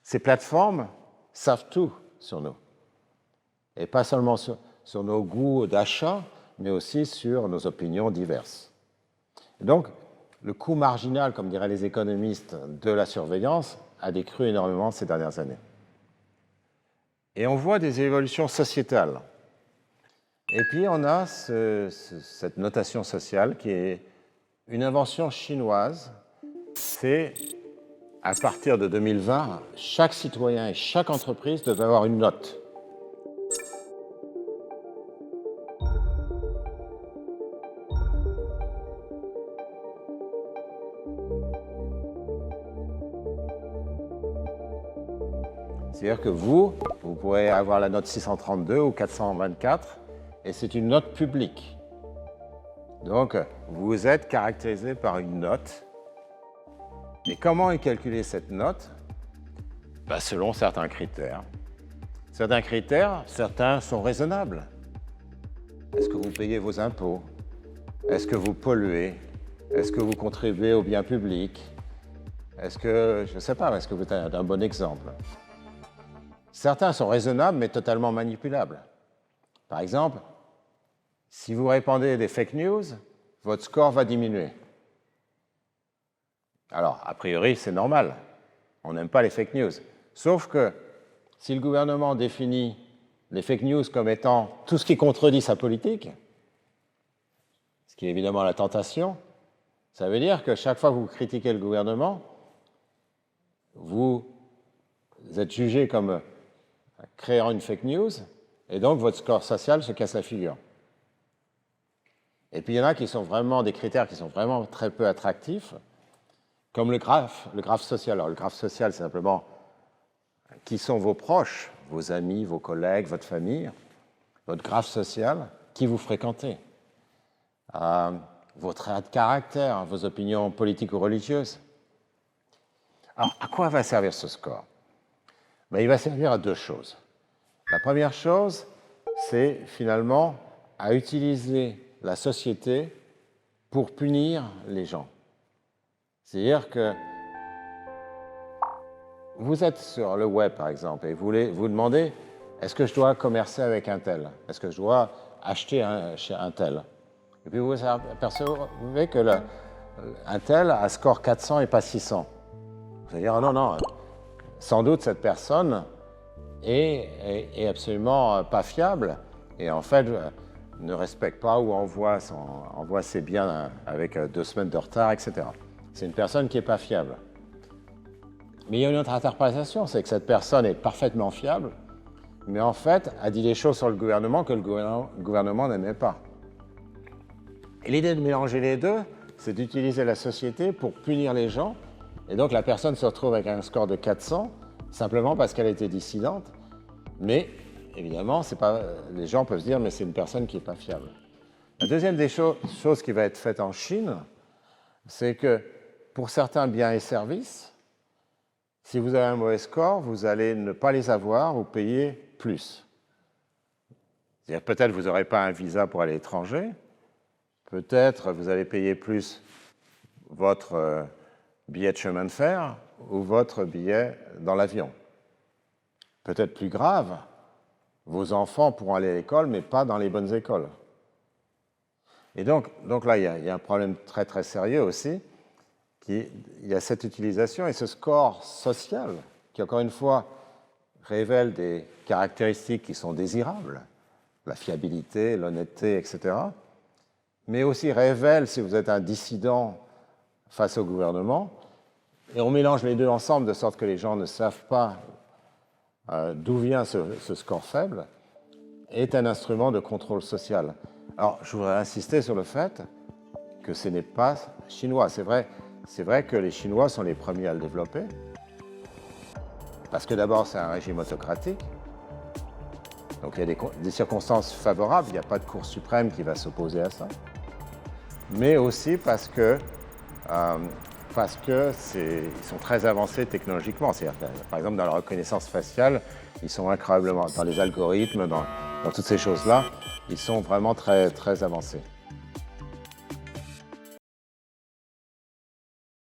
ces plateformes savent tout sur nous. Et pas seulement sur nos goûts d'achat, mais aussi sur nos opinions diverses. Et donc, le coût marginal, comme diraient les économistes, de la surveillance a décru énormément ces dernières années. Et on voit des évolutions sociétales. Et puis, on a cette notation sociale qui est une invention chinoise. C'est, à partir de 2020, chaque citoyen et chaque entreprise devait avoir une note. C'est-à-dire que vous pourrez avoir la note 632 ou 424, et c'est une note publique. Donc, vous êtes caractérisé par une note. Et comment est calculée cette note? Selon certains critères. Certains critères, certains sont raisonnables. Est-ce que vous payez vos impôts? Est-ce que vous polluez? Est-ce que vous contribuez au bien public? Est-ce que, je ne sais pas, est-ce que vous êtes un bon exemple? Certains sont raisonnables, mais totalement manipulables. Par exemple, si vous répandez des fake news, votre score va diminuer. Alors, a priori, c'est normal. On n'aime pas les fake news. Sauf que si le gouvernement définit les fake news comme étant tout ce qui contredit sa politique, ce qui est évidemment la tentation, ça veut dire que chaque fois que vous critiquez le gouvernement, vous êtes jugé comme créant une fake news, et donc votre score social se casse la figure. Et puis il y en a qui sont vraiment des critères qui sont vraiment très peu attractifs, comme le graphe social. Alors le graphe social, c'est simplement qui sont vos proches, vos amis, vos collègues, votre famille, votre graphe social, qui vous fréquentez, vos traits de caractère, vos opinions politiques ou religieuses. Alors, à quoi va servir ce score? Il va servir à deux choses. La première chose, c'est finalement à utiliser la société pour punir les gens. C'est-à-dire que vous êtes sur le web, par exemple, et vous demandez, est-ce que je dois commercer avec un tel? Est-ce que je dois acheter chez un tel? Et puis vous apercevez que un tel a score 400 et pas 600. Vous allez dire, oh non, sans doute cette personne est absolument pas fiable et en fait ne respecte pas ou envoie ses biens avec 2 semaines de retard, etc. C'est une personne qui n'est pas fiable. Mais il y a une autre interprétation, c'est que cette personne est parfaitement fiable, mais en fait a dit des choses sur le gouvernement que le gouvernement n'aimait pas. Et l'idée de mélanger les deux, c'est d'utiliser la société pour punir les gens. Et donc la personne se retrouve avec un score de 400, simplement parce qu'elle était dissidente. Mais évidemment, les gens peuvent se dire, mais c'est une personne qui n'est pas fiable. La deuxième des choses qui va être faite en Chine, c'est que pour certains biens et services, si vous avez un mauvais score, vous allez ne pas les avoir ou payer plus. C'est-à-dire peut-être vous n'aurez pas un visa pour aller à l'étranger, peut-être vous allez payer plus votre billet de chemin de fer ou votre billet dans l'avion. Peut-être plus grave, vos enfants pourront aller à l'école, mais pas dans les bonnes écoles. Et donc là, il y a un problème très très sérieux aussi. Il y a cette utilisation et ce score social qui, encore une fois, révèle des caractéristiques qui sont désirables, la fiabilité, l'honnêteté, etc., mais aussi révèle si vous êtes un dissident face au gouvernement, et on mélange les deux ensemble de sorte que les gens ne savent pas d'où vient ce score faible, est un instrument de contrôle social. Alors, je voudrais insister sur le fait que ce n'est pas chinois. C'est vrai que les Chinois sont les premiers à le développer, parce que d'abord, c'est un régime autocratique, donc il y a des circonstances favorables, il n'y a pas de Cour suprême qui va s'opposer à ça, mais aussi parce que ils sont très avancés technologiquement. Par exemple, dans la reconnaissance faciale, ils sont incroyablement, dans les algorithmes, dans toutes ces choses-là, ils sont vraiment très, très avancés.